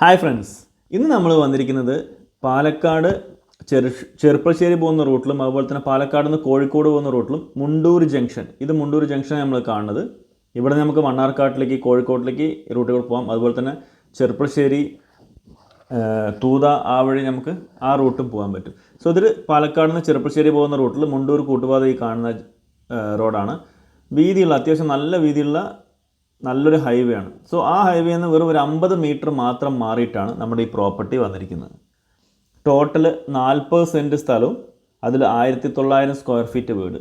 Hi friends, ഇന്ന് നമ്മൾ വന്നിരിക്കുന്നത് പാലക്കാട് ചെറുപ്പശ്ശേരി പോകുന്ന റൂട്ടിലും അതുപോലെ തന്നെ പാലക്കാട് നിന്ന് കോഴിക്കോട് പോകുന്ന റൂട്ടിലും മുണ്ടൂർ ജംഗ്ഷൻ. ഇത് മുണ്ടൂർ ജംഗ്ഷൻ നമ്മൾ കാണുന്നത്. ഇവിടെ നമുക്ക് മണ്ണാർക്കാട്ടിലേക്ക് കോഴിക്കോട്ടിലേക്ക് റൂട്ടുകൾ പോകാം. അതുപോലെ തന്നെ ചെറുപ്പശ്ശേരി തൂത ആ വഴി നമുക്ക് ആ റൂട്ടും പോകാൻ പറ്റും. സോ ഇതിൽ പാലക്കാട് നിന്ന് ചെറുപ്പശ്ശേരി പോകുന്ന റൂട്ടിൽ മുണ്ടൂർ കൂട്ടുപാത ഈ കാണുന്ന റോഡാണ്. വീതിയുള്ള, അത്യാവശ്യം നല്ല വീതിയുള്ള നല്ലൊരു ഹൈവേ ആണ്. സോ ആ ഹൈവേ നിന്ന് വെറും ഒരു 50 മീറ്റർ മാത്രം മാറിയിട്ടാണ് നമ്മുടെ ഈ പ്രോപ്പർട്ടി വന്നിരിക്കുന്നത്. ടോട്ടൽ 40 സെൻറ്റ് സ്ഥലവും അതിൽ 1900 സ്ക്വയർ ഫീറ്റ് വീട്.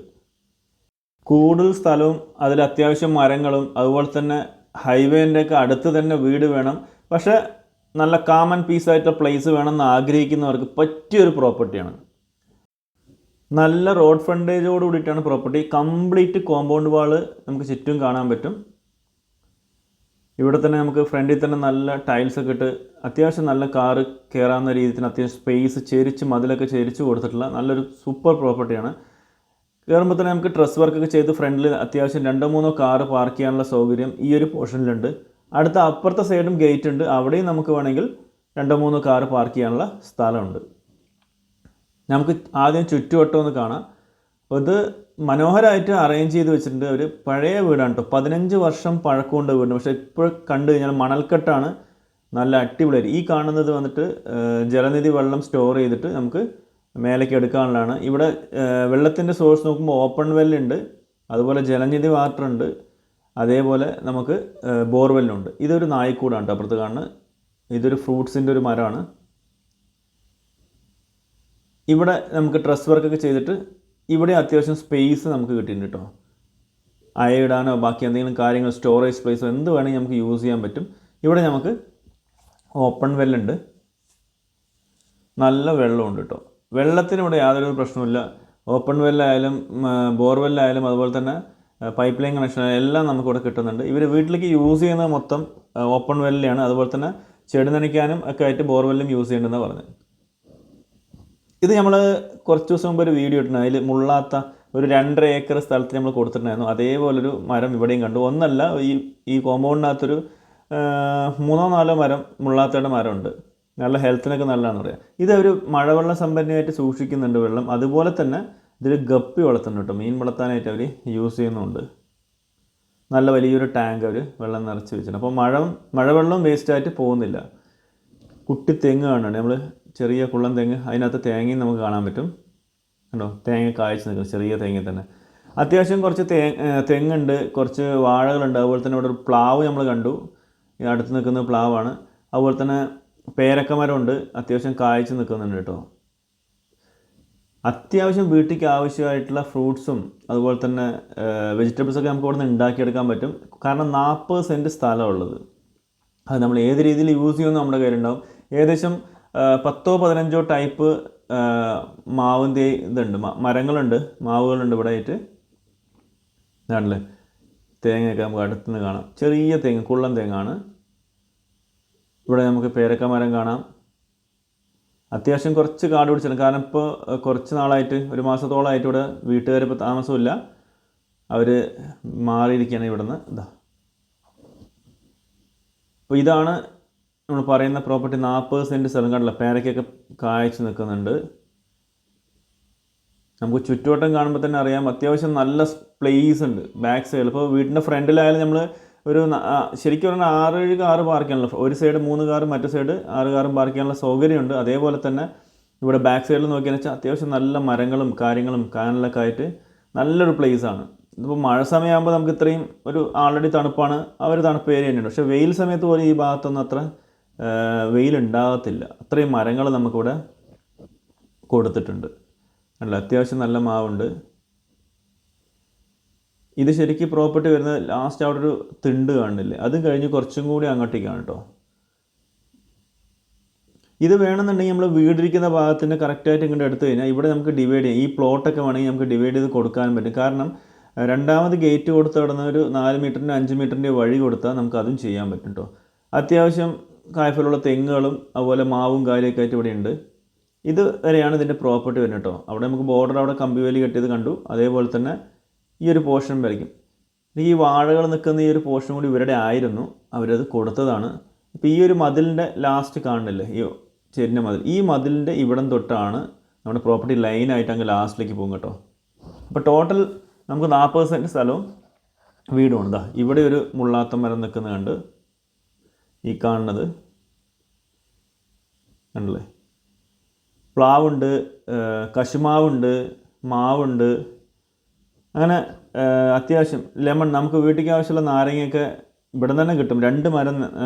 കൂടുതൽ സ്ഥലവും അതിൽ അത്യാവശ്യം മരങ്ങളും അതുപോലെ തന്നെ ഹൈവേൻ്റെയൊക്കെ അടുത്ത് തന്നെ വീട് വേണം. പക്ഷേ നല്ല കാമൻ പീസായിട്ടുള്ള പ്ലേസ് വേണമെന്ന് ആഗ്രഹിക്കുന്നവർക്ക് പറ്റിയൊരു പ്രോപ്പർട്ടിയാണ്. നല്ല റോഡ് ഫ്രണ്ടേജോട് കൂടിയിട്ടാണ് പ്രോപ്പർട്ടി. കംപ്ലീറ്റ് കോമ്പൗണ്ട് വാള് നമുക്ക് ചുറ്റും കാണാൻ പറ്റും. ഇവിടെ തന്നെ നമുക്ക് ഫ്രണ്ടിൽ തന്നെ നല്ല ടൈൽസൊക്കെ ഇട്ട് അത്യാവശ്യം നല്ല കാറ് കയറാവുന്ന രീതിയിൽ അത്യാവശ്യം സ്പേസ് ചെരിച്ച് മതിലൊക്കെ ചെരിച്ച് കൊടുത്തിട്ടുള്ള നല്ലൊരു സൂപ്പർ പ്രോപ്പർട്ടിയാണ്. കയറുമ്പോൾ തന്നെ നമുക്ക് ഡ്രസ് വർക്കൊക്കെ ചെയ്ത് ഫ്രണ്ടിൽ അത്യാവശ്യം 2-3 കാറ് പാർക്ക് ചെയ്യാനുള്ള സൗകര്യം ഈ ഒരു പോർഷനിലുണ്ട്. അടുത്ത അപ്പുറത്തെ സൈഡും ഗേറ്റ് ഉണ്ട്. അവിടെയും നമുക്ക് വേണമെങ്കിൽ 2-3 കാറ് പാർക്ക് ചെയ്യാനുള്ള സ്ഥലമുണ്ട്. നമുക്ക് ആദ്യം ചുറ്റുവട്ടം ഒന്ന് കാണാം. അപ്പോൾ ഇത് മനോഹരമായിട്ട് അറേഞ്ച് ചെയ്ത് വെച്ചിട്ടുണ്ട്. ഒരു പഴയ വീടാണ് കേട്ടോ, 15 വർഷം പഴക്കമുണ്ട് വീടിന്. പക്ഷേ ഇപ്പോൾ കണ്ടു കഴിഞ്ഞാൽ മണൽക്കെട്ടാണ്, നല്ല അടിപൊളിയായിട്ട്. ഈ കാണുന്നത് വന്നിട്ട് ജലനിധി വെള്ളം സ്റ്റോർ ചെയ്തിട്ട് നമുക്ക് മേലേക്ക് എടുക്കാനുള്ളതാണ്. ഇവിടെ വെള്ളത്തിൻ്റെ സോഴ്സ് നോക്കുമ്പോൾ ഓപ്പൺ വെല്ലുണ്ട്, അതുപോലെ ജലനിധി വാട്ടർ ഉണ്ട്, അതേപോലെ നമുക്ക് ബോർവെല്ലുണ്ട്. ഇതൊരു നായ്ക്കൂടാണ് കേട്ടോ അപ്പുറത്ത് കാണുന്നത്. ഇതൊരു ഫ്രൂട്ട്സിൻ്റെ ഒരു മരമാണ്. ഇവിടെ നമുക്ക് ഡ്രസ് വർക്കൊക്കെ ചെയ്തിട്ട് ഇവിടെ അത്യാവശ്യം സ്പേസ് നമുക്ക് കിട്ടിയിട്ടുണ്ട് കേട്ടോ. അയയിടാനോ ബാക്കി എന്തെങ്കിലും കാര്യങ്ങൾ സ്റ്റോറേജ് സ്പേസോ എന്ത് വേണമെങ്കിൽ നമുക്ക് യൂസ് ചെയ്യാൻ പറ്റും. ഇവിടെ നമുക്ക് ഓപ്പൺ വെല്ലുണ്ട്, നല്ല വെള്ളമുണ്ട് കേട്ടോ. വെള്ളത്തിന് ഇവിടെ യാതൊരു പ്രശ്നമില്ല. ഓപ്പൺ വെല്ലായാലും ബോർവെല്ലായാലും അതുപോലെ തന്നെ പൈപ്പ് ലൈൻ കണക്ഷൻ എല്ലാം നമുക്കിവിടെ കിട്ടുന്നുണ്ട്. ഇവർ വീട്ടിലേക്ക് യൂസ് ചെയ്യുന്നത് മൊത്തം ഓപ്പൺ വെല്ലാണ്. അതുപോലെ തന്നെ ചെടി നനയ്ക്കാനും ഒക്കെ ആയിട്ട് ബോർവെല്ലും യൂസ് ചെയ്യേണ്ടതെന്ന് പറഞ്ഞത്. ഇത് നമ്മൾ കുറച്ച് ദിവസം മുമ്പ് ഒരു വീഡിയോ ഇട്ടിട്ടുണ്ട്. അതിൽ മുള്ളാത്ത ഒരു 2.5 ഏക്കർ സ്ഥലത്ത് നമ്മൾ കൊടുത്തിട്ടുണ്ടായിരുന്നു. അതേപോലൊരു മരം ഇവിടെയും കണ്ടു. ഒന്നല്ല, ഈ കോമ്പൗണ്ടിനകത്തൊരു 3-4 മരം മുള്ളാത്തയുടെ മരമുണ്ട്. നല്ല ഹെൽത്തിനൊക്കെ നല്ലതാണെന്ന് പറയാം. ഇതൊരു മഴവെള്ളം സമ്പന്നമായിട്ട് സൂക്ഷിക്കുന്നുണ്ട് വെള്ളം. അതുപോലെ തന്നെ ഇതിൽ ഗപ്പി വളർത്തുന്നുണ്ട് കേട്ടോ. മീൻ വളർത്താനായിട്ട് അവർ യൂസ് ചെയ്യുന്നുണ്ട്. നല്ല വലിയൊരു ടാങ്ക് അവർ വെള്ളം നിറച്ച് വെച്ചിട്ടുണ്ട്. അപ്പോൾ മഴവെള്ളം വേസ്റ്റായിട്ട് പോകുന്നില്ല. കുട്ടി തെങ്ങ് കാണുന്നുണ്ട്, നമ്മൾ ചെറിയ കുള്ളം തെങ്ങ്. അതിനകത്ത് തേങ്ങയും നമുക്ക് കാണാൻ പറ്റും കണ്ടോ. തേങ്ങ കായ്ച്ച് നിൽക്കുന്നത് ചെറിയ തേങ്ങ തന്നെ. അത്യാവശ്യം കുറച്ച് തെങ്ങുണ്ട്, കുറച്ച് വാഴകളുണ്ട്. അതുപോലെ തന്നെ ഇവിടെ ഒരു പ്ലാവ് നമ്മൾ കണ്ടു, അടുത്ത് നിൽക്കുന്ന പ്ലാവാണ്. അതുപോലെ തന്നെ പേരക്കമരമുണ്ട്, അത്യാവശ്യം കായ്ച്ച് നിൽക്കുന്നുണ്ട് കേട്ടോ. അത്യാവശ്യം വീട്ടിലേക്ക് ആവശ്യമായിട്ടുള്ള ഫ്രൂട്ട്സും അതുപോലെ തന്നെ വെജിറ്റബിൾസൊക്കെ നമുക്ക് ഇവിടെ നിന്ന് ഉണ്ടാക്കിയെടുക്കാൻ പറ്റും. കാരണം 40 സെൻറ്റ് സ്ഥലമുള്ളത്. അത് നമ്മൾ ഏത് രീതിയിൽ യൂസ് ചെയ്യുമെന്ന് നമ്മുടെ കയ്യിലുണ്ടാവും. ഏകദേശം 10-15 ടൈപ്പ് മാവിൻ്റെ ഇതുണ്ട്, മരങ്ങളുണ്ട്, മാവുകളുണ്ട് ഇവിടെ ആയിട്ട്. ഇതാണല്ലേ തേങ്ങയൊക്കെ നമുക്ക് അടുത്തുനിന്ന് കാണാം. ചെറിയ തേങ്ങ, കുള്ളൻ തേങ്ങാണ്. ഇവിടെ നമുക്ക് പേരക്ക മരം കാണാം. അത്യാവശ്യം കുറച്ച് കാട് പിടിച്ചിട്ടുണ്ട്. കാരണം ഇപ്പോൾ കുറച്ച് നാളായിട്ട്, ഒരു മാസത്തോളമായിട്ട് ഇവിടെ വീട്ടുകാരിപ്പോൾ താമസമില്ല, അവർ മാറിയിരിക്കുകയാണ് ഇവിടെ നിന്ന്. ഇതാ, അപ്പോൾ ഇതാണ് നമ്മൾ പറയുന്ന പ്രോപ്പർട്ടി. 40 സെൻറ്റ് സ്ഥലം കണ്ടില്ല, പേരയ്ക്കൊക്കെ കായ്ച്ച് നിൽക്കുന്നുണ്ട്. നമുക്ക് ചുറ്റുവട്ടം കാണുമ്പോൾ തന്നെ അറിയാം അത്യാവശ്യം നല്ല പ്ലേസ് ഉണ്ട് ബാക്ക് സൈഡിൽ. ഇപ്പോൾ വീടിൻ്റെ ഫ്രണ്ടിലായാലും നമ്മൾ ഒരു ശരിക്കും പറഞ്ഞാൽ 6-7 കാറ് പാർക്ക് ചെയ്യാനുള്ള, ഒരു സൈഡ് 3 കാറും മറ്റു സൈഡ് 6 കാറും പാർക്ക് ചെയ്യാനുള്ള സൗകര്യമുണ്ട്. അതേപോലെ തന്നെ ഇവിടെ ബാക്ക് സൈഡിൽ നോക്കിയാൽ വെച്ചാൽ അത്യാവശ്യം നല്ല മരങ്ങളും കാര്യങ്ങളും കാനലൊക്കെ ആയിട്ട് നല്ലൊരു പ്ലേസാണ്. ഇതിപ്പോൾ മഴ സമയമാകുമ്പോൾ നമുക്ക് ഇത്രയും ഒരു ആൾറെഡി തണുപ്പാണ്, ആ ഒരു തണുപ്പ് ഏരിയ തന്നെയുണ്ട്. പക്ഷേ വെയിൽ സമയത്ത് പോലും ഈ ഭാഗത്തൊന്നും അത്ര വെയിലുണ്ടാകത്തില്ല. അത്രയും മരങ്ങൾ നമുക്കിവിടെ കൊടുത്തിട്ടുണ്ട്. അല്ല, അത്യാവശ്യം നല്ല മാവുണ്ട്. ഇത് ശരിക്കും പ്രോപ്പർട്ടി വരുന്നത് ലാസ്റ്റ് അവിടെ ഒരു തിണ്ട് കാണില്ലേ, അതും കഴിഞ്ഞ് കുറച്ചും കൂടി അങ്ങോട്ടേക്കാണ് കേട്ടോ. ഇത് വേണമെന്നുണ്ടെങ്കിൽ നമ്മൾ വീടിരിക്കുന്ന ഭാഗത്തിന് കറക്റ്റായിട്ട് ഇങ്ങോട്ട് എടുത്തു കഴിഞ്ഞാൽ ഇവിടെ നമുക്ക് ഡിവൈഡ് ചെയ്യാം. ഈ പ്ലോട്ടൊക്കെ വേണമെങ്കിൽ നമുക്ക് ഡിവൈഡ് ചെയ്ത് കൊടുക്കാനും പറ്റും. കാരണം രണ്ടാമത് ഗേറ്റ് കൊടുത്ത് കിടന്ന ഒരു 4 മീറ്ററിൻ്റെ 5 മീറ്ററിൻ്റെ വഴി കൊടുത്താൽ നമുക്ക് അതും ചെയ്യാൻ പറ്റും കേട്ടോ. അത്യാവശ്യം കായ്ഫലുള്ള തെങ്ങുകളും അതുപോലെ മാവും കാര്യമൊക്കെ ആയിട്ട് ഇവിടെ ഉണ്ട്. ഇത് വരെയാണ് ഇതിൻ്റെ പ്രോപ്പർട്ടി വരുന്നത് കേട്ടോ. അവിടെ നമുക്ക് ബോർഡർ അവിടെ കമ്പിവേലി കെട്ടിയത് കണ്ടു. അതേപോലെ തന്നെ ഈ ഒരു പോർഷൻ വരയ്ക്കും. ഈ വാഴകൾ നിൽക്കുന്ന ഈ ഒരു പോർഷൻ കൂടി ഇവരുടെ ആയിരുന്നു, അവരത് കൊടുത്തതാണ്. ഇപ്പോൾ ഈ ഒരു മതിലിൻ്റെ ലാസ്റ്റ് കാണുന്നില്ലേ, ഈ ചെരിഞ്ഞ മതിൽ, ഈ മതിലിൻ്റെ ഇവിടം തൊട്ടാണ് നമ്മുടെ പ്രോപ്പർട്ടി ലൈനായിട്ട് അങ്ങ് ലാസ്റ്റിലേക്ക് പോകും കേട്ടോ. അപ്പോൾ ടോട്ടൽ നമുക്ക് 40 സെൻറ്റ് സ്ഥലവും വീടും ഉണ്ട്. ഇവിടെ ഒരു മുള്ളാത്ത മരം നിൽക്കുന്നത് കണ്ട്, ഈ കാണുന്നത് കണ്ടല്ലേ, പ്ലാവുണ്ട്, കശുമാവുണ്ട്, മാവുണ്ട്, അങ്ങനെ അത്യാവശ്യം ലെമൺ, നമുക്ക് വീട്ടിലേക്ക് ആവശ്യമുള്ള നാരങ്ങയൊക്കെ ഇവിടെ തന്നെ കിട്ടും. 2 മരം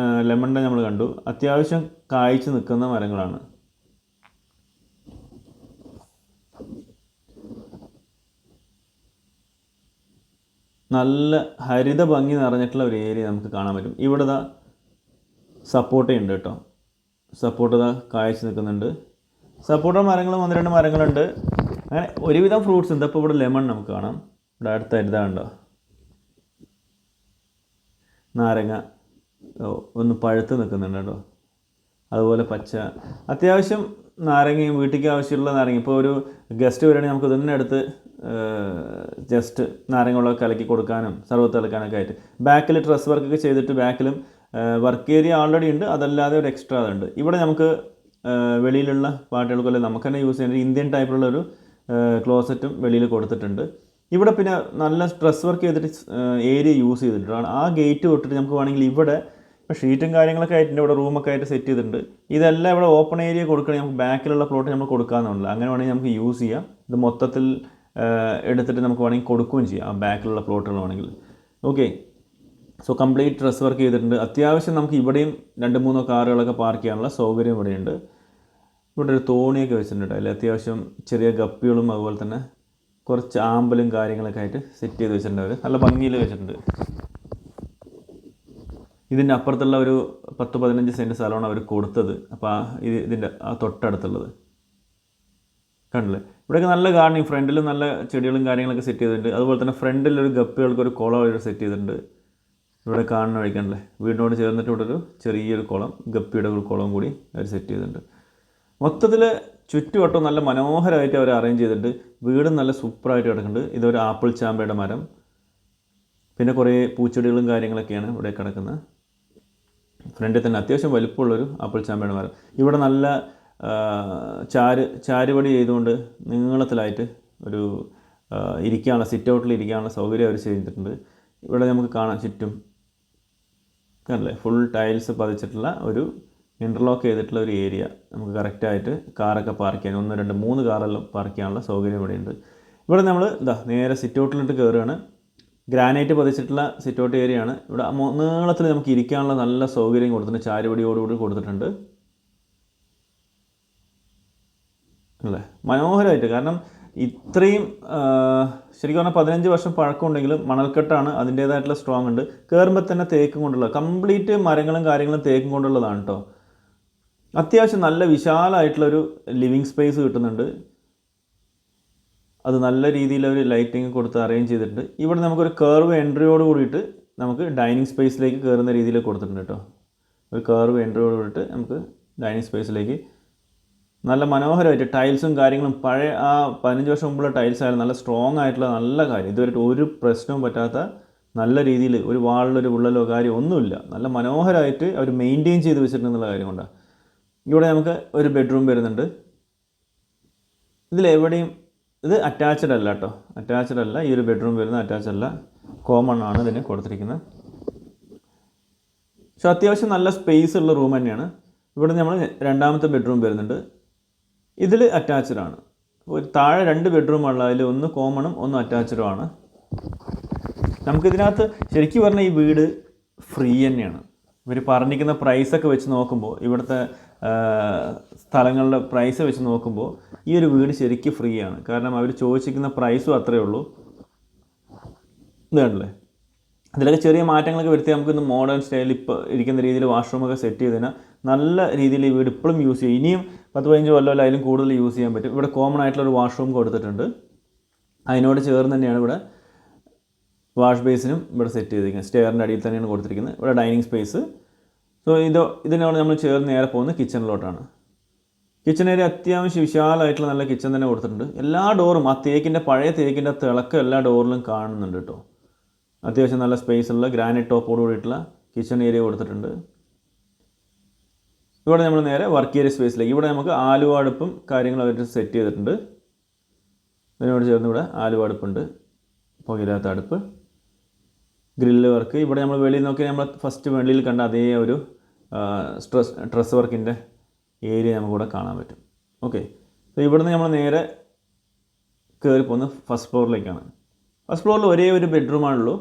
ലെമണിൻ്റെ നമ്മൾ കണ്ടു, അത്യാവശ്യം കായ്ച്ച് നിൽക്കുന്ന മരങ്ങളാണ്. നല്ല ഹരിത ഭംഗി നിറഞ്ഞിട്ടുള്ള ഒരു ഏരിയ നമുക്ക് കാണാൻ പറ്റും. ഇവിടെ സപ്പോട്ടയുണ്ട് കേട്ടോ, സപ്പോട്ട കായ്ച്ച് നിൽക്കുന്നുണ്ട്. സപ്പോട്ട മരങ്ങളും 1-2 മരങ്ങളുണ്ട്. അങ്ങനെ ഒരുവിധം ഫ്രൂട്ട്സ് ഉണ്ട്. അപ്പോൾ ഇവിടെ ലെമൺ നമുക്ക് കാണാം, ഇവിടെ അടുത്തായിട്ട് കണ്ടോ നാരങ്ങ ഒന്ന് പഴുത്ത് നിൽക്കുന്നുണ്ട് കേട്ടോ. അതുപോലെ പച്ച, അത്യാവശ്യം നാരങ്ങയും വീട്ടിലേക്ക് ആവശ്യമുള്ള നാരങ്ങ. ഇപ്പോൾ ഒരു ഗസ്റ്റ് വരികയാണെങ്കിൽ നമുക്ക് ഇതിനെ അടുത്ത് ജസ്റ്റ് നാരങ്ങ വെള്ളം കലക്കി കൊടുക്കാനും സർവത്ത് കളിക്കാനൊക്കെ ആയിട്ട്. ബാക്കിൽ ഡ്രസ് വർക്കൊക്കെ ചെയ്തിട്ട് ബാക്കിലും വർക്ക് ഏരിയ ഓൾറെഡി ഉണ്ട്, അതല്ലാതെ ഒരു എക്സ്ട്രാ ഉണ്ട്. ഇവിടെ നമുക്ക് വെളിയിലുള്ള പാർട്ടികൾക്കല്ലേ നമുക്ക് തന്നെ യൂസ് ചെയ്യുന്ന ഇന്ത്യൻ ടൈപ്പിലുള്ളൊരു ക്ലോസറ്റും വെളിയിൽ കൊടുത്തിട്ടുണ്ട്. ഇവിടെ പിന്നെ നല്ല ഡ്രസ് വർക്ക് ചെയ്തിട്ട് ഏരിയ യൂസ് ചെയ്തിട്ടാണ്. ആ ഗേറ്റ് തൊട്ടിട്ട് നമുക്ക് വേണമെങ്കിൽ ഇവിടെ ഇപ്പോൾ ഷീറ്റും കാര്യങ്ങളൊക്കെ ആയിട്ടുണ്ട്, ഇവിടെ റൂമൊക്കെ ആയിട്ട് സെറ്റ് ചെയ്തിട്ടുണ്ട്. ഇതെല്ലാം ഇവിടെ ഓപ്പൺ ഏരിയ കൊടുക്കണമെങ്കിൽ നമുക്ക് ബാക്കിലുള്ള പ്ലോട്ട് നമ്മൾ കൊടുക്കാമെന്നുള്ളൂ. അങ്ങനെ വേണമെങ്കിൽ നമുക്ക് യൂസ് ചെയ്യാം. ഇത് മൊത്തത്തിൽ എടുത്തിട്ട് നമുക്ക് വേണമെങ്കിൽ കൊടുക്കുകയും ചെയ്യാം, ആ ബാക്കിലുള്ള പ്ലോട്ടുകൾ വേണമെങ്കിൽ. Okay, so complete dress work ചെയ്തിട്ടുണ്ട്. അത്യാവശ്യം നമുക്ക് ഇവിടെയും 2-3 കാറുകളൊക്കെ പാർക്ക് ചെയ്യാനുള്ള സൗകര്യം ഇവിടെയുണ്ട്. ഇവിടെ ഒരു തോണിയൊക്കെ വെച്ചിട്ടുണ്ട്, അതിൽ അത്യാവശ്യം ചെറിയ ഗപ്പികളും അതുപോലെ തന്നെ കുറച്ച് ആമ്പലും കാര്യങ്ങളൊക്കെ ആയിട്ട് സെറ്റ് ചെയ്ത് വെച്ചിട്ടുണ്ട്. അവർ നല്ല ഭംഗിയിൽ വെച്ചിട്ടുണ്ട്. ഇതിൻ്റെ അപ്പുറത്തുള്ള ഒരു 10-15 സെൻറ്റ് സ്ഥലമാണ് അവർ കൊടുത്തത്. അപ്പോൾ ഇതിൻ്റെ തൊട്ടടുത്തുള്ളത് കണ്ടില്ലേ, ഇവിടെയൊക്കെ നല്ല ഗാർഡനിങ്, ഫ്രണ്ടിലും നല്ല ചെടികളും കാര്യങ്ങളൊക്കെ സെറ്റ് ചെയ്തിട്ടുണ്ട്. അതുപോലെ തന്നെ ഫ്രണ്ടിലൊരു ഗപ്പികൾക്കൊരു കുളം അവർ സെറ്റ് ചെയ്തിട്ടുണ്ട്. ഇവിടെ കാണുന്ന വഴിക്കണ്ടല്ലേ, വീടിനോട് ചേർന്നിട്ട് ഇവിടെ ഒരു ചെറിയൊരു കുളം, ഗപ്പിയുടെ ഒരു കുളം കൂടി അവർ സെറ്റ് ചെയ്തിട്ടുണ്ട്. മൊത്തത്തിൽ ചുറ്റുവട്ടം നല്ല മനോഹരമായിട്ട് അവർ അറേഞ്ച് ചെയ്തിട്ടുണ്ട്. വീടും നല്ല സൂപ്പറായിട്ട് കിടക്കുന്നുണ്ട്. ഇതൊരു ആപ്പിൾ ചാമ്പയുടെ മരം, പിന്നെ കുറേ പൂച്ചെടികളും കാര്യങ്ങളൊക്കെയാണ് ഇവിടെ കിടക്കുന്നത്. ഫ്രണ്ടിൽ തന്നെ അത്യാവശ്യം വലുപ്പമുള്ളൊരു ആപ്പിൾ ചാമ്പയുടെ മരം. ഇവിടെ നല്ല ചാരുപടി ചെയ്തുകൊണ്ട് നീളത്തിലായിട്ട് ഒരു ഇരിക്കാനുള്ള, സിറ്റ് ഔട്ടിൽ ഇരിക്കാനുള്ള സൗകര്യം അവർ ചെയ്തിട്ടുണ്ട്. ഇവിടെ നമുക്ക് കാണാൻ ചുറ്റും കണ്ടല്ലേ, ഫുൾ ടൈൽസ് പതിച്ചിട്ടുള്ള ഒരു ഇൻ്റർലോക്ക് ചെയ്തിട്ടുള്ള ഒരു ഏരിയ. നമുക്ക് കറക്റ്റായിട്ട് കാറൊക്കെ പാർക്ക് ചെയ്യാൻ 1, 2, 3 കാറെല്ലാം പാർക്ക് ചെയ്യാനുള്ള സൗകര്യം ഇവിടെയുണ്ട്. ഇവിടെ നമ്മൾ നേരെ സിറ്റ് ഔട്ടിലിട്ട് കയറുകയാണ്. ഗ്രാനൈറ്റ് പതിച്ചിട്ടുള്ള സിറ്റ് ഔട്ട് ഏരിയ ആണ്. ഇവിടെ നീളത്തിൽ നമുക്ക് ഇരിക്കാനുള്ള നല്ല സൗകര്യം കൊടുത്തിട്ടുണ്ട്, ചാരുപടിയോടുകൂടി കൊടുത്തിട്ടുണ്ട് അല്ലേ, മനോഹരമായിട്ട്. കാരണം ഇത്രയും ശരിക്കും പറഞ്ഞാൽ 15 വർഷം പഴക്കമുണ്ടെങ്കിലും മണൽക്കെട്ടാണ്, അതിൻ്റേതായിട്ടുള്ള സ്ട്രോങ് ഉണ്ട്. കയറുമ്പോൾ തന്നെ തേക്കും കൊണ്ടുള്ള കംപ്ലീറ്റ് മരങ്ങളും കാര്യങ്ങളും തേക്കും കൊണ്ടുള്ളതാണ് കേട്ടോ. അത്യാവശ്യം നല്ല വിശാലമായിട്ടുള്ളൊരു ലിവിങ് സ്പേസ് കിട്ടുന്നുണ്ട്. അത് നല്ല രീതിയിൽ ഒരു ലൈറ്റിങ് കൊടുത്ത് അറേഞ്ച് ചെയ്തിട്ടുണ്ട്. ഇവിടെ നമുക്കൊരു കർവ് എൻട്രിയോട് കൂടിയിട്ട് നമുക്ക് ഡൈനിങ് സ്പേസിലേക്ക് കയറുന്ന രീതിയിൽ കൊടുത്തിട്ടുണ്ട് കേട്ടോ. ഒരു കർവ് എൻട്രിയോട് കൂടിയിട്ട് നമുക്ക് ഡൈനിങ് സ്പേസിലേക്ക് നല്ല മനോഹരമായിട്ട് ടൈൽസും കാര്യങ്ങളും പഴയ ആ 15 വർഷം മുമ്പുള്ള ടൈൽസ് ആയാലും നല്ല സ്ട്രോങ് ആയിട്ടുള്ള നല്ല കാര്യം. ഇതുവരെ ഒരു പ്രശ്നവും പറ്റാത്ത നല്ല രീതിയിൽ ഒരു വാളിലൊരു വിള്ളലോ കാര്യം ഒന്നുമില്ല. നല്ല മനോഹരമായിട്ട് അവർ മെയിൻറ്റെയിൻ ചെയ്ത് വെച്ചിട്ടുണ്ടെന്നുള്ള കാര്യം കൊണ്ടാണ്. ഇവിടെ നമുക്ക് ഒരു ബെഡ്റൂം വരുന്നുണ്ട്. ഇതിലെവിടെയും ഇത് അറ്റാച്ച്ഡ് അല്ല കേട്ടോ, അറ്റാച്ച്ഡ് അല്ല. ഈ ഒരു ബെഡ്റൂം വരുന്ന അറ്റാച്ച്ഡ് അല്ല, കോമൺ ആണ് ഇതിന് കൊടുത്തിരിക്കുന്നത്. പക്ഷെ അത്യാവശ്യം നല്ല സ്പേസ് ഉള്ള റൂം തന്നെയാണ്. ഇവിടെ നമ്മൾ 2ാമത്തെ ബെഡ്റൂം വരുന്നുണ്ട്. ഇതിൽ അറ്റാച്ച്ഡ് ആണ്. ഒരു താഴെ 2 ബെഡ്റൂമുള്ള, അതിൽ ഒന്ന് കോമണും ഒന്ന് അറ്റാച്ച്ഡും ആണ്. നമുക്കിതിനകത്ത് ശരിക്കും പറഞ്ഞാൽ ഈ വീട് ഫ്രീ തന്നെയാണ്. ഇവർ പറഞ്ഞിരിക്കുന്ന പ്രൈസൊക്കെ വെച്ച് നോക്കുമ്പോൾ, ഇവിടുത്തെ സ്ഥലങ്ങളുടെ പ്രൈസ് വെച്ച് നോക്കുമ്പോൾ ഈ ഒരു വീട് ശരിക്കും ഫ്രീ ആണ്. കാരണം അവർ ചോദിച്ചിരിക്കുന്ന പ്രൈസും അത്രയേ ഉള്ളൂ. ഇത് കണ്ടില്ലേ, അതിലൊക്കെ ചെറിയ മാറ്റങ്ങളൊക്കെ വരുത്തി നമുക്കിന്ന് മോഡേൺ സ്റ്റൈലിൽ ഇപ്പോൾ ഇരിക്കുന്ന രീതിയിൽ വാഷ്റൂമൊക്കെ സെറ്റ് ചെയ്തതിനാൽ നല്ല രീതിയിൽ ഈ വീട് ഇപ്പോഴും യൂസ് ചെയ്യും. ഇനിയും 10-15 കൊല്ലമല്ല അതിലും കൂടുതൽ യൂസ് ചെയ്യാൻ പറ്റും. ഇവിടെ കോമൺ ആയിട്ടുള്ളൊരു വാഷ്റൂം കൊടുത്തിട്ടുണ്ട്. അതിനോട് ചേർന്ന് തന്നെയാണ് ഇവിടെ വാഷ് ബേസിനും ഇവിടെ സെറ്റ് ചെയ്തിരിക്കുന്നത്. സ്റ്റെയറിൻ്റെ അടിയിൽ തന്നെയാണ് കൊടുത്തിരിക്കുന്നത്. ഇവിടെ ഡൈനിങ് സ്പേസ്. സോ ഇതിനോട് നമ്മൾ ചേർന്ന് നേരെ പോകുന്നത് കിച്ചണിലോട്ടാണ്. കിച്ചൺ ഏരിയ അത്യാവശ്യം വിശാലമായിട്ടുള്ള നല്ല കിച്ചൺ തന്നെ കൊടുത്തിട്ടുണ്ട്. എല്ലാ ഡോറും ആ പഴയ തേക്കിൻ്റെ തിളക്കം എല്ലാ ഡോറിലും കാണുന്നുണ്ട് കേട്ടോ. അത്യാവശ്യം നല്ല സ്പേസുള്ള ഗ്രാനൈറ്റ് ടോപ്പോട് കൂടിയിട്ടുള്ള കിച്ചൺ ഏരിയ കൊടുത്തിട്ടുണ്ട്. ഇവിടെ നമ്മൾ നേരെ വർക്ക് ഏരിയ സ്പേസിലേക്ക്. ഇവിടെ നമുക്ക് ആലുവ അടുപ്പും കാര്യങ്ങളും അവർ സെറ്റ് ചെയ്തിട്ടുണ്ട്. ഇതിനോട് ചേർന്ന് ഇവിടെ ആലുവ അടുപ്പുണ്ട്, പുകയില്ലാത്ത അടുപ്പ്, ഗ്രില്ല് വർക്ക്. ഇവിടെ നമ്മൾ വെളിയിൽ നോക്കി നമ്മൾ ഫസ്റ്റ് വെളിയിൽ കണ്ട അതേ ഒരു ഡ്രസ് വർക്കിൻ്റെ ഏരിയ നമുക്കിവിടെ കാണാൻ പറ്റും. ഓക്കെ, അപ്പോൾ ഇവിടുന്ന് നമ്മൾ നേരെ കയറി പോകുന്നത് ഫസ്റ്റ് ഫ്ലോറിലേക്കാണ്. ഫസ്റ്റ് ഫ്ലോറിൽ ഒരേ ഒരു ബെഡ്റൂമാണുള്ളൂ.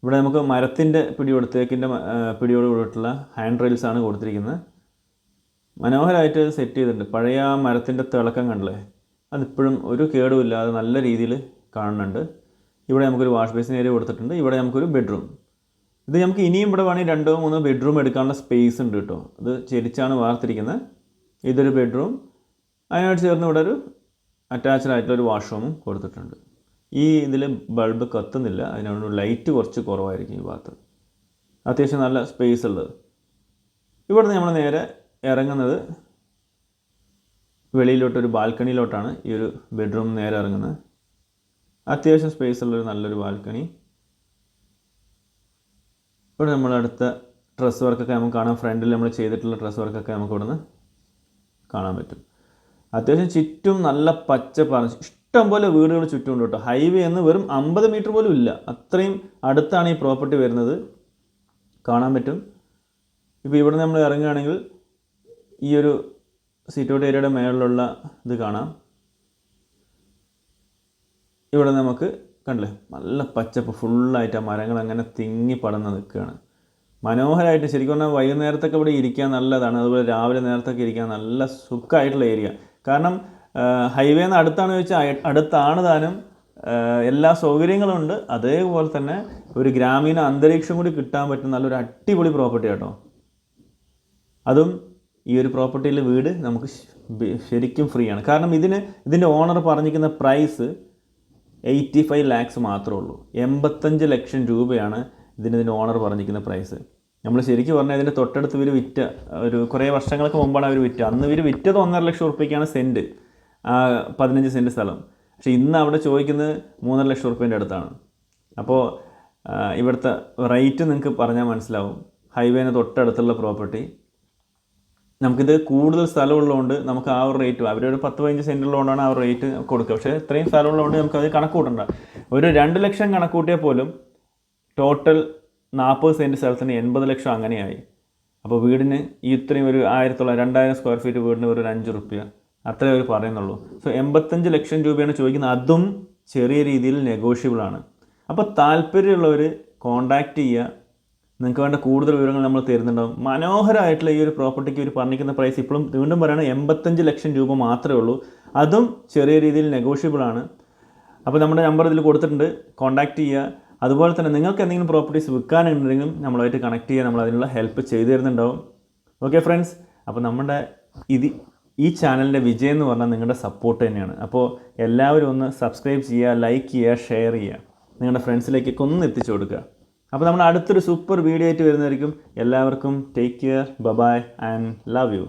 ഇവിടെ നമുക്ക് മരത്തിൻ്റെ തേക്കിൻ്റെ പിടിയോട് കൂടിയിട്ടുള്ള ഹാൻഡ് റെയിൽസാണ് കൊടുത്തിരിക്കുന്നത്. മനോഹരമായിട്ട് സെറ്റ് ചെയ്തിട്ടുണ്ട്. പഴയ ആ മരത്തിൻ്റെ തിളക്കം കണ്ടില്ലേ, അതിപ്പോഴും ഒരു കേടുമില്ലാതെ നല്ല രീതിയിൽ കാണുന്നുണ്ട്. ഇവിടെ നമുക്കൊരു വാഷ് ബേസിൻ ഏരിയ കൊടുത്തിട്ടുണ്ട്. ഇവിടെ നമുക്കൊരു ബെഡ്റൂം. ഇത് നമുക്ക് ഇനിയും ഇവിടെ വേണമെങ്കിൽ 2-3 ബെഡ്റൂം എടുക്കാനുള്ള സ്പേസ് ഉണ്ട് കേട്ടോ. ഇത് ചെരിച്ചാണ് വാർത്തിരിക്കുന്നത്. ഇതൊരു ബെഡ്റൂം, അതിനോട് ചേർന്ന് ഇവിടെ ഒരു അറ്റാച്ച്ഡ് ആയിട്ടുള്ളൊരു വാഷ്റൂമും കൊടുത്തിട്ടുണ്ട്. ഈ ഇതിൽ ബൾബ് കത്തുന്നില്ല, അതിനോട് ലൈറ്റ് കുറച്ച് കുറവായിരിക്കും ഈ ഭാഗത്ത്. അത്യാവശ്യം നല്ല സ്പേസ് ഉള്ളത്. ഇവിടുന്ന് നമ്മൾ നേരെ ഇറങ്ങുന്നത് വെളിയിലോട്ടൊരു ബാൽക്കണിയിലോട്ടാണ്. ഈ ഒരു ബെഡ്റൂം നേരെ ഇറങ്ങുന്നത്. അത്യാവശ്യം സ്പേസ് ഉള്ളൊരു നല്ലൊരു ബാൽക്കണി. ഇവിടെ നമ്മളടുത്ത ഡ്രസ് വർക്കൊക്കെ നമുക്ക് കാണാം. ഫ്രണ്ടിൽ നമ്മൾ ചെയ്തിട്ടുള്ള ഡ്രസ് വർക്കൊക്കെ നമുക്ക് ഇവിടെ നിന്ന് കാണാൻ പറ്റും. അത്യാവശ്യം ചുറ്റും നല്ല പച്ചപ്പാണ്. ഇഷ്ടം പോലെ വീടുകൾ ചുറ്റുമുണ്ട് കേട്ടോ. ഹൈവേ എന്ന് വെറും 50 മീറ്റർ പോലും ഇല്ല, അത്രയും അടുത്താണ് ഈ പ്രോപ്പർട്ടി വരുന്നത്. കാണാൻ പറ്റും. ഇപ്പോൾ ഇവിടെ നമ്മൾ ഇറങ്ങുകയാണെങ്കിൽ ഈ ഒരു സീറ്റ് ഔട്ട് ഏരിയയുടെ മേളിലുള്ള ഇത് കാണാം. ഇവിടെ നമുക്ക് കണ്ടില്ലേ നല്ല പച്ചപ്പ്, ഫുള്ളായിട്ട് ആ മരങ്ങൾ അങ്ങനെ തിങ്ങി പടർന്ന് നിൽക്കുകയാണ്. മനോഹരമായിട്ട് ശരിക്കും പറഞ്ഞാൽ വൈകുന്നേരത്തൊക്കെ ഇവിടെ ഇരിക്കാൻ നല്ലതാണ്. അതുപോലെ രാവിലെ നേരത്തൊക്കെ ഇരിക്കാൻ നല്ല സുഖമായിട്ടുള്ള ഏരിയ. കാരണം ഹൈവേന്ന് അടുത്താണ് ചോദിച്ചാൽ അടുത്താണ് താനും, എല്ലാ സൗകര്യങ്ങളും ഉണ്ട്. അതേപോലെ തന്നെ ഒരു ഗ്രാമീണ അന്തരീക്ഷം കൂടി കിട്ടാൻ പറ്റുന്ന നല്ലൊരു അടിപൊളി പ്രോപ്പർട്ടി കേട്ടോ. അതും ഈ ഒരു പ്രോപ്പർട്ടിയിലെ വീട് നമുക്ക് ശരിക്കും ഫ്രീ ആണ്. കാരണം ഇതിൻ്റെ ഓണർ പറഞ്ഞിരിക്കുന്ന പ്രൈസ് 85 lakhs മാത്രമേ ഉള്ളൂ. 85 ലക്ഷം രൂപയാണ് ഇതിൻ്റെ ഓണർ പറഞ്ഞിരിക്കുന്ന പ്രൈസ്. നമ്മൾ ശരിക്കും പറഞ്ഞാൽ ഇതിൻ്റെ തൊട്ടടുത്ത് ഇവർ വിറ്റ ഒരു കുറേ വർഷങ്ങൾക്ക് മുമ്പാണ് അവർ വിറ്റ. അന്ന് ഇവർ വിറ്റത് 1.5 ലക്ഷം റുപ്യക്കാണ് സെൻറ്റ്, 15 സെൻറ്റ് സ്ഥലം. പക്ഷേ ഇന്ന് അവിടെ ചോദിക്കുന്നത് 3.5 ലക്ഷം റുപ്യേൻ്റെ അടുത്താണ്. അപ്പോൾ ഇവിടുത്തെ റേറ്റ് നിങ്ങൾക്ക് പറഞ്ഞാൽ മനസ്സിലാവും. ഹൈവേന് തൊട്ടടുത്തുള്ള പ്രോപ്പർട്ടി. നമുക്കിത് കൂടുതൽ സ്ഥലമുള്ളതുകൊണ്ട് നമുക്ക് ആ ഒരു റേറ്റ്, അവരൊരു 10-15 സെൻറ്റ് ഉള്ളതുകൊണ്ടാണ് ആ ഒരു റേറ്റ് കൊടുക്കുക. പക്ഷേ ഇത്രയും സ്ഥലമുള്ളതുകൊണ്ട് നമുക്കത് കണക്ക് കൂട്ടണ്ട. ഒരു 2 ലക്ഷം കണക്ക് കൂട്ടിയാൽ പോലും ടോട്ടൽ 40 സെൻറ്റ് സ്ഥലത്തിന് 80 ലക്ഷം അങ്ങനെയായി. അപ്പോൾ വീടിന് ഈ ഇത്രയും ഒരു 2000 സ്ക്വയർ ഫീറ്റ് വീടിന് ഒരു 5 റുപ്യ അത്രേ അവർ പറയുന്നുള്ളൂ. സോ 85 ലക്ഷം രൂപയാണ് ചോദിക്കുന്നത്. അതും ചെറിയ രീതിയിൽ നെഗോഷ്യബിളാണ്. അപ്പോൾ താല്പര്യമുള്ളവർ കോൺടാക്റ്റ് ചെയ്യുക. നിങ്ങൾക്ക് വേണ്ട കൂടുതൽ വിവരങ്ങൾ നമ്മൾ തരുന്നുണ്ടാവും. മനോഹരമായിട്ടുള്ള ഈ ഒരു പ്രോപ്പർട്ടിക്ക് ഒരു പറഞ്ഞിരിക്കുന്ന പ്രൈസ് ഇപ്പോഴും വീണ്ടും പറയുകയാണ് 85 ലക്ഷം രൂപ മാത്രമേ ഉള്ളൂ. അതും ചെറിയ രീതിയിൽ നെഗോഷ്യബിളാണ്. അപ്പോൾ നമ്മുടെ നമ്പർ ഇതിൽ കൊടുത്തിട്ടുണ്ട്, കോൺടാക്റ്റ് ചെയ്യുക. അതുപോലെ തന്നെ നിങ്ങൾക്ക് എന്തെങ്കിലും പ്രോപ്പർട്ടീസ് വിൽക്കാനുണ്ടെങ്കിലും നമ്മളുമായിട്ട് കണക്ട് ചെയ്യുക, നമ്മൾ അതിനുള്ള ഹെൽപ്പ് ചെയ്തു തരുന്നുണ്ടാവും. ഓക്കെ ഫ്രണ്ട്സ്, അപ്പോൾ നമ്മുടെ ഈ ചാനലിൻ്റെ വിജയം എന്ന് പറഞ്ഞാൽ നിങ്ങളുടെ സപ്പോർട്ട് തന്നെയാണ്. അപ്പോൾ എല്ലാവരും ഒന്ന് സബ്സ്ക്രൈബ് ചെയ്യുക, ലൈക്ക് ചെയ്യുക, ഷെയർ ചെയ്യുക, നിങ്ങളുടെ ഫ്രണ്ട്സിലേക്കൊക്കെ ഒന്ന് എത്തിച്ചു കൊടുക്കുക. അപ്പോൾ നമ്മൾ അടുത്തൊരു സൂപ്പർ വീഡിയോ ആയിട്ട് വരുന്നതായിരിക്കും. എല്ലാവർക്കും take care, bye and love U.